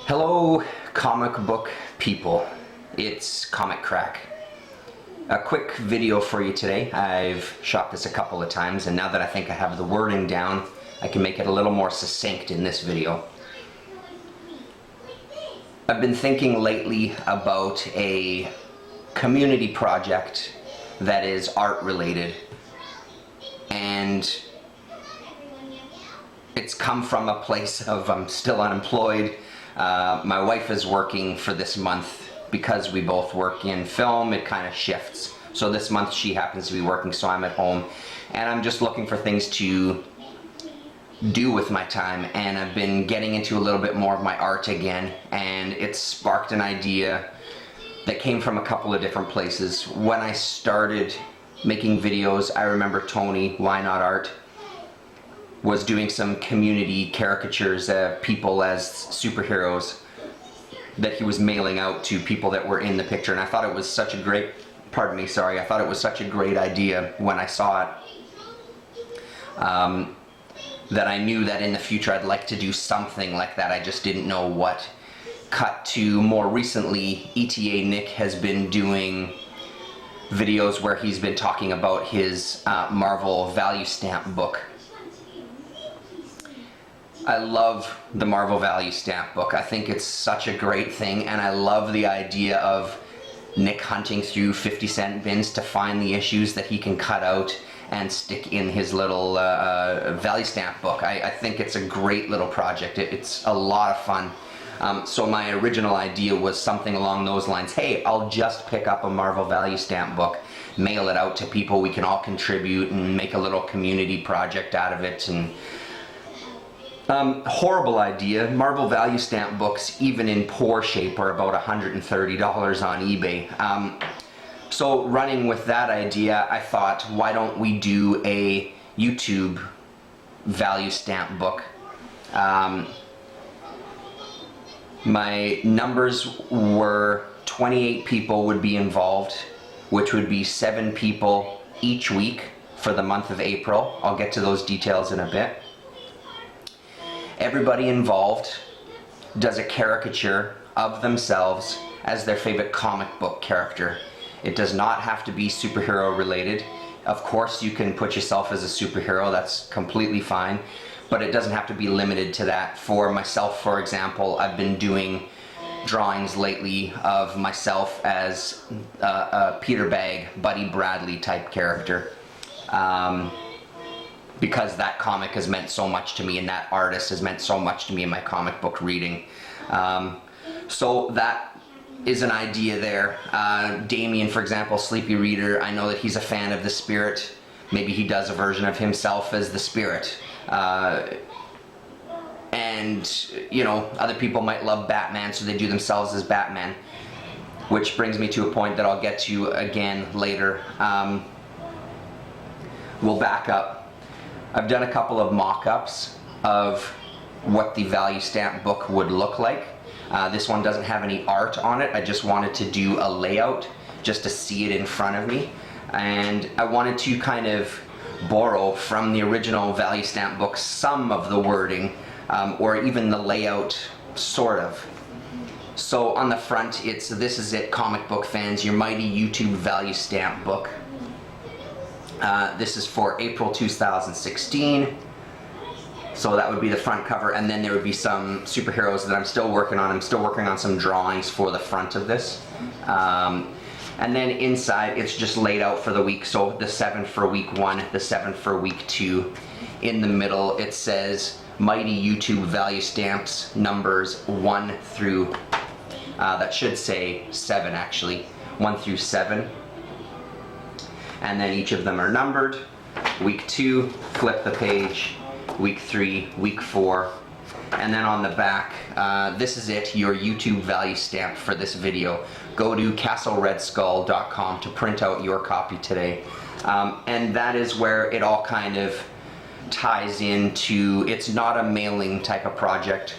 Hello, comic book people. It's Comic Crack. A quick video for you today. I've shot this a couple of times, and now that I think I have the wording down, I can make it a little more succinct in this video. I've been thinking lately about a community project that is art related, and it's come from a place of I'm still unemployed. My wife is working for this month. Because we both work in film, it kind of shifts. So this month she happens to be working, so I'm at home. And I'm just looking for things to do with my time. And I've been getting into a little bit more of my art again. And it sparked an idea that came from a couple of different places. When I started making videos, I remember Tony, Why Not Art, was doing some community caricatures of people as superheroes that he was mailing out to people that were in the picture, and I thought it was such a great, I thought it was such a great idea when I saw it, that I knew that in the future I'd like to do something like that. I just didn't know what. Cut to more recently, ETA Nick has been doing videos where he's been talking about his Marvel value stamp book. I love the Marvel value stamp book. I think it's such a great thing, and I love the idea of Nick hunting through 50-cent bins to find the issues that he can cut out and stick in his little value stamp book. I think it's a great little project. It's a lot of fun. So my original idea was something along those lines. Hey, I'll just pick up a Marvel value stamp book, mail it out to people, we can all contribute and make a little community project out of it. And horrible idea. Marvel value stamp books, even in poor shape, are about $130 on eBay. So running with that idea, I thought, why don't we do a YouTube value stamp book? My numbers were 28 people would be involved, which would be 7 people each week for the month of April. I'll get to those details in a bit. Everybody involved does a caricature of themselves as their favorite comic book character. It does not have to be superhero related. Of course you can put yourself as a superhero, that's completely fine, but it doesn't have to be limited to that. For myself, for example, I've been doing drawings lately of myself as a Peter Bag, Buddy Bradley type character. Because that comic has meant so much to me, and that artist has meant so much to me in my comic book reading. So that is an idea there. Damien, for example, Sleepy Reader, I know that he's a fan of the Spirit. Maybe he does a version of himself as the Spirit. And, you know, other people might love Batman, so they do themselves as Batman. Which brings me to a point that I'll get to again later. We'll back up. I've done a couple of mock-ups of what the value stamp book would look like. This one doesn't have any art on it. I just wanted to do a layout just to see it in front of me. And I wanted to kind of borrow from the original value stamp book some of the wording, or even the layout, sort of. So on the front, it's "This is it, comic book fans, your mighty YouTube value stamp book." This is for April 2016, so that would be the front cover, and then there would be some superheroes that I'm still working on. I'm still working on some drawings for the front of this. And then inside it's just laid out for the week, so the 7 for week 1, the 7 for week 2. In the middle it says Mighty YouTube Value Stamps numbers 1 through, that should say 7 actually, 1 through 7. And then each of them are numbered. Week 2, flip the page. Week 3, week 4. And then on the back, this is it, your YouTube value stamp for this video. Go to castleredskull.com to print out your copy today. And that is where it all kind of ties into, it's not a mailing type of project.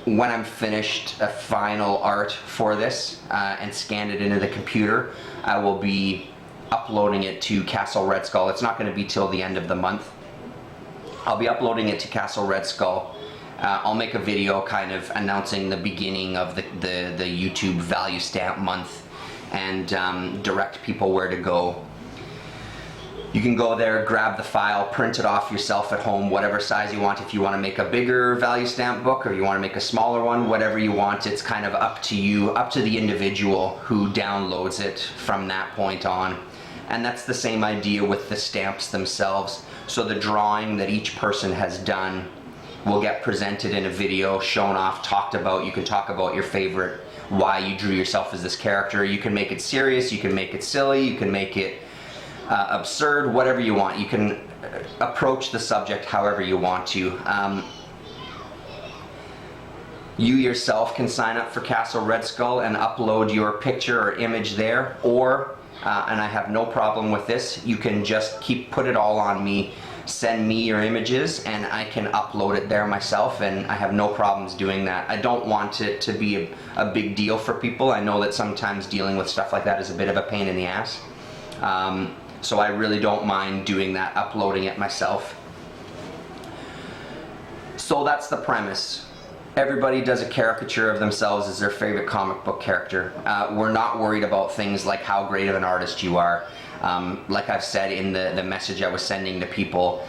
When I'm finished a final art for this and scanned it into the computer, I will be uploading it to Castle Red Skull. It's not going to be till the end of the month. I'll be uploading it to Castle Red Skull, I'll make a video kind of announcing the beginning of the YouTube value stamp month, and direct people where to go. You can go there, grab the file, print it off yourself at home, whatever size you want. If you want to make a bigger value stamp book or you want to make a smaller one, whatever you want, it's kind of up to you, up to the individual who downloads it from that point on. And that's the same idea with the stamps themselves. So the drawing that each person has done will get presented in a video, shown off, talked about. You can talk about your favorite, why you drew yourself as this character. You can make it serious, you can make it silly, you can make it absurd, whatever you want. You can approach the subject however you want to. You yourself can sign up for Castle Red Skull and upload your picture or image there, or, and I have no problem with this, you can just put it all on me. Send me your images and I can upload it there myself, and I have no problems doing that. I don't want it to be a big deal for people. I know that sometimes dealing with stuff like that is a bit of a pain in the ass. So I really don't mind doing that, uploading it myself. So that's the premise. Everybody does a caricature of themselves as their favorite comic book character. We're not worried about things like how great of an artist you are. Like I've said in the message I was sending to people,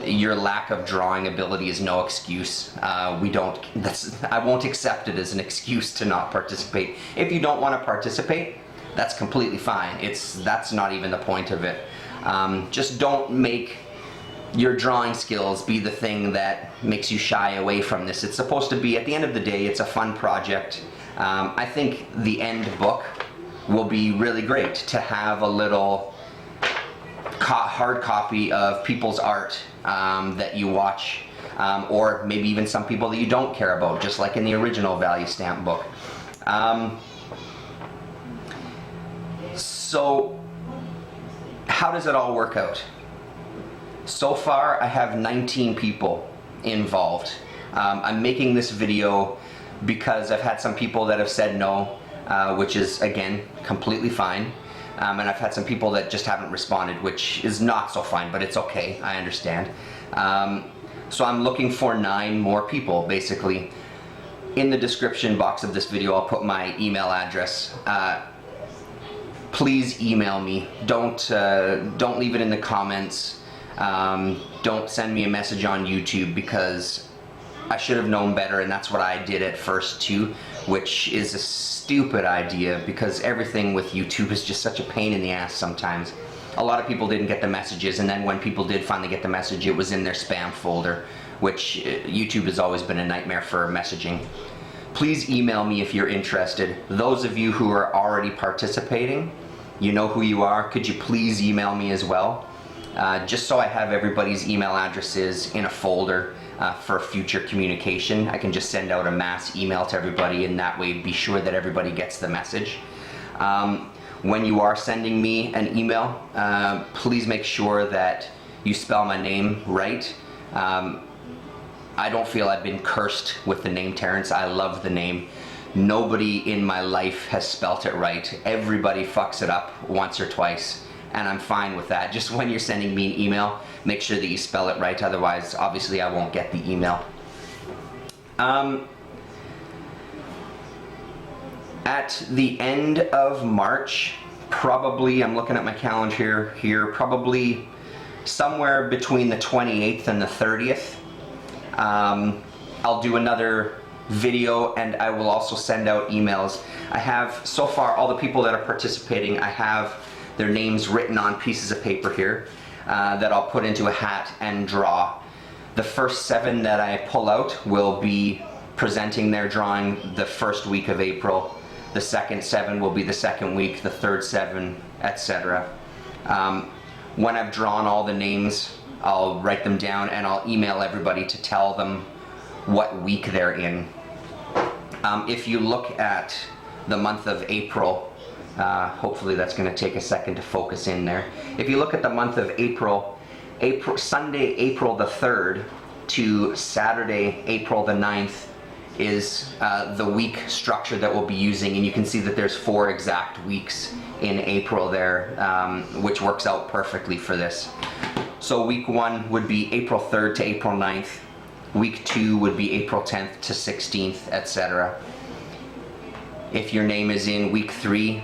your lack of drawing ability is no excuse. I won't accept it as an excuse to not participate. If you don't want to participate, that's completely fine. That's not even the point of it. Just don't make your drawing skills be the thing that makes you shy away from this. It's supposed to be, at the end of the day, it's a fun project. I think the end book will be really great to have a little hard copy of people's art that you watch, or maybe even some people that you don't care about, just like in the original value stamp book. So how does it all work out? So far I have 19 people involved. I'm making this video because I've had some people that have said no, which is again completely fine, and I've had some people that just haven't responded, which is not so fine, but it's okay, I understand. So I'm looking for 9 more people basically. In the description box of this video I'll put my email address. Please email me. Don't leave it in the comments. Don't send me a message on YouTube, because I should have known better, and that's what I did at first too, which is a stupid idea because everything with YouTube is just such a pain in the ass sometimes. A lot of people didn't get the messages, and then when people did finally get the message, it was in their spam folder, which YouTube has always been a nightmare for messaging. Please email me if you're interested. Those of you who are already participating, you know who you are. Could you please email me as well? Just so I have everybody's email addresses in a folder for future communication. I can just send out a mass email to everybody, and that way be sure that everybody gets the message. When you are sending me an email, please make sure that you spell my name right. I don't feel I've been cursed with the name Terence. I love the name. Nobody in my life has spelt it right. Everybody fucks it up once or twice, and I'm fine with that. Just when you're sending me an email, make sure that you spell it right, otherwise obviously I won't get the email. At the end of March, probably, I'm looking at my calendar here, probably somewhere between the 28th and the 30th, I'll do another video, and I will also send out emails. I have, so far, all the people that are participating, I have their names written on pieces of paper here that I'll put into a hat and draw. The first 7 that I pull out will be presenting their drawing the first week of April. The second 7 will be the second week, the third 7, etc. When I've drawn all the names, I'll write them down and I'll email everybody to tell them what week they're in. If you look at the month of April, hopefully that's going to take a second to focus in there. If you look at the month of April, Sunday, April the 3rd to Saturday, April the 9th is the week structure that we'll be using, and you can see that there's 4 exact weeks in April there, which works out perfectly for this. So week 1 would be April 3rd to April 9th. Week 2 would be April 10th to 16th, etc. If your name is in week 3,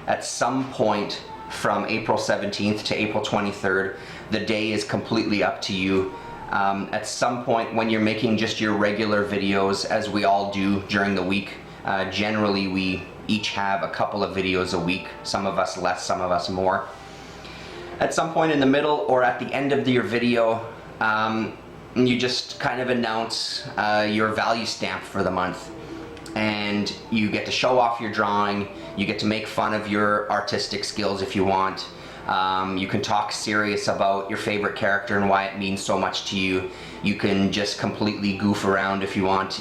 at some point from April 17th to April 23rd, the day is completely up to you. At some point when you're making just your regular videos, as we all do during the week, generally we each have a couple of videos a week, some of us less, some of us more. At some point in the middle or at the end of your video, you just kind of announce your value stamp for the month. And you get to show off your drawing, you get to make fun of your artistic skills if you want. You can talk serious about your favorite character and why it means so much to you. You can just completely goof around if you want.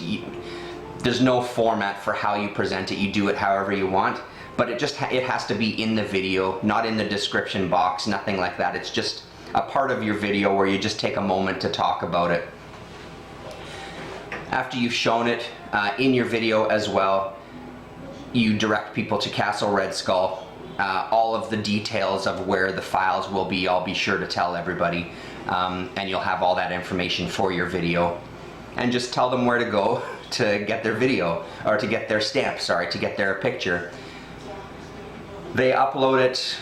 There's no format for how you present it, you do it however you want. But it has to be in the video, not in the description box, nothing like that. It's just a part of your video where you just take a moment to talk about it. After you've shown it in your video as well, you direct people to Castle Red Skull. All of the details of where the files will be, I'll be sure to tell everybody, and you'll have all that information for your video. And just tell them where to go to get their video, or to get their stamp, sorry, to get their picture. They upload it,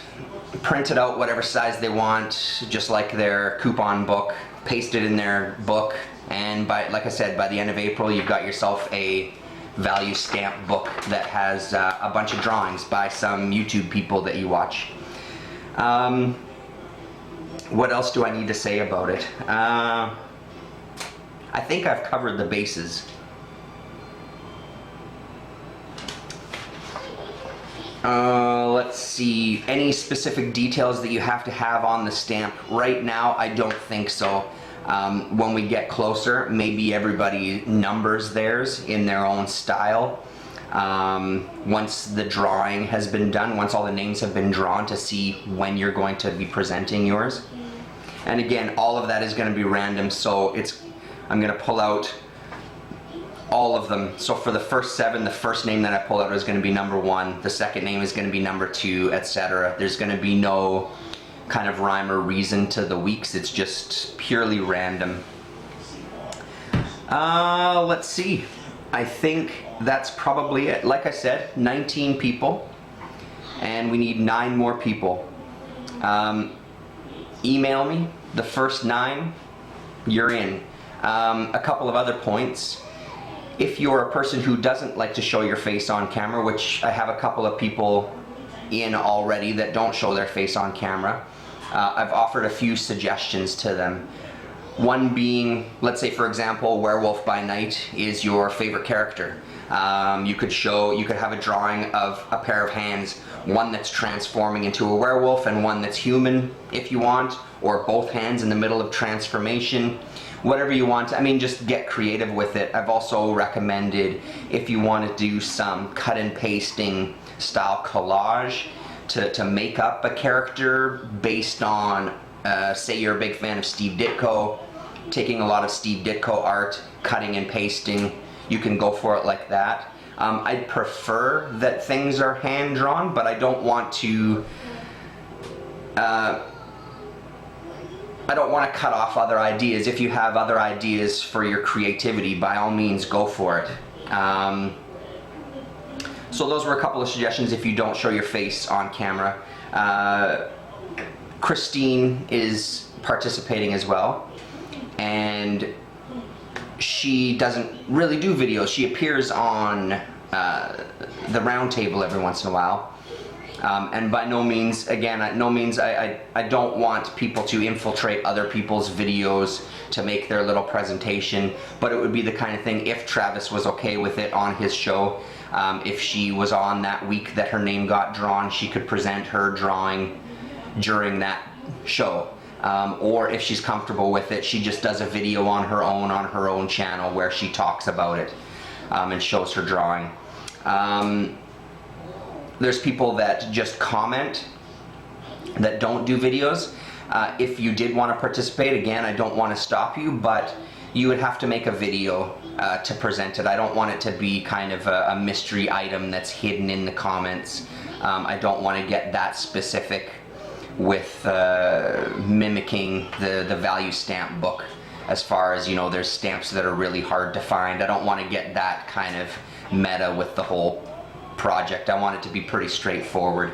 print it out whatever size they want, just like their coupon book, paste it in their book, and like I said, by the end of April you've got yourself a value stamp book that has a bunch of drawings by some YouTube people that you watch. What else do I need to say about it? I think I've covered the bases. Let's see, any specific details that you have to have on the stamp? Right now, I don't think so. When we get closer, maybe everybody numbers theirs in their own style. Once the drawing has been done, once all the names have been drawn, to see when you're going to be presenting yours. And again, all of that is going to be random, so I'm going to pull out all of them. So for the first 7, the first name that I pull out is going to be number 1, the second name is going to be number 2, etc. There's going to be no kind of rhyme or reason to the weeks, it's just purely random. Let's see, I think that's probably it. Like I said, 19 people, and we need 9 more people. Email me, the first 9, you're in. A couple of other points. If you're a person who doesn't like to show your face on camera, which I have a couple of people in already that don't show their face on camera, I've offered a few suggestions to them. One being, let's say for example, Werewolf by Night is your favorite character. You could have a drawing of a pair of hands, one that's transforming into a werewolf and one that's human if you want, or both hands in the middle of transformation. Whatever you want, I mean, just get creative with it. I've also recommended, if you want to do some cut and pasting style collage to make up a character based on, say you're a big fan of Steve Ditko, taking a lot of Steve Ditko art, cutting and pasting, you can go for it like that. I'd prefer that things are hand-drawn, but I don't want to cut off other ideas. If you have other ideas for your creativity, by all means go for it. So those were a couple of suggestions if you don't show your face on camera. Christine is participating as well, and she doesn't really do videos. She appears on the round table every once in a while. And by no means, again, I don't want people to infiltrate other people's videos to make their little presentation, but it would be the kind of thing, if Travis was okay with it on his show, if she was on that week that her name got drawn, she could present her drawing during that show. Or if she's comfortable with it, she just does a video on her own channel where she talks about it and shows her drawing. There's people that just comment, that don't do videos. If you did want to participate, again, I don't want to stop you, but you would have to make a video to present it. I don't want it to be kind of a mystery item that's hidden in the comments. I don't want to get that specific with mimicking the value stamp book. as far as, you know, there's stamps that are really hard to find. I don't want to get that kind of meta with the whole project. I want it to be pretty straightforward.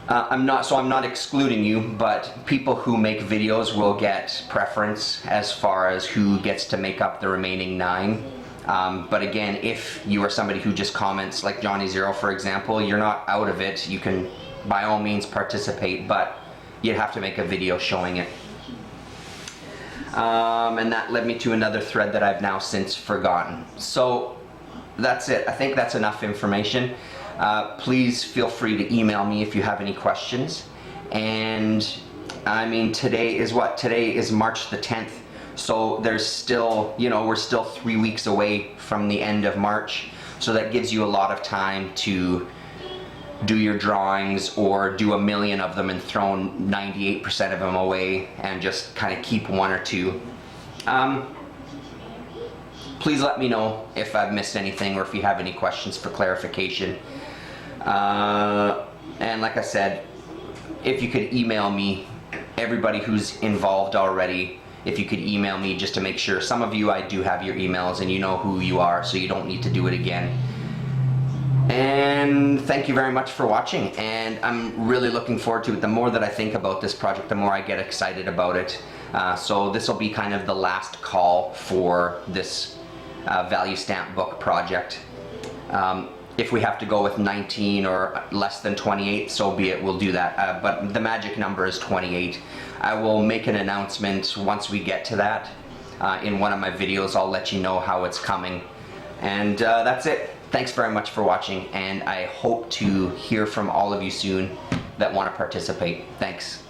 I'm not excluding you, but people who make videos will get preference as far as who gets to make up the remaining 9. But again, if you are somebody who just comments, like Johnny Zero for example, you're not out of it. You can by all means participate, but you'd have to make a video showing it. And that led me to another thread that I've now since forgotten. So that's it. I think that's enough information. Please feel free to email me if you have any questions. And I mean, today is what? Today is March the 10th. So there's still, you know, we're still 3 weeks away from the end of March. So that gives you a lot of time to do your drawings, or do a million of them and throw 98% of them away and just kind of keep 1 or 2. Please let me know if I've missed anything or if you have any questions for clarification. And like I said, if you could email me, everybody who's involved already, if you could email me just to make sure. Some of you, I do have your emails and you know who you are, so you don't need to do it again. And thank you very much for watching, and I'm really looking forward to it. The more that I think about this project, the more I get excited about it. So this will be kind of the last call for this value stamp book project. If we have to go with 19 or less than 28, so be it, we'll do that. But the magic number is 28. I will make an announcement once we get to that. In one of my videos, I'll let you know how it's coming. And that's it. Thanks very much for watching, and I hope to hear from all of you soon that want to participate. Thanks.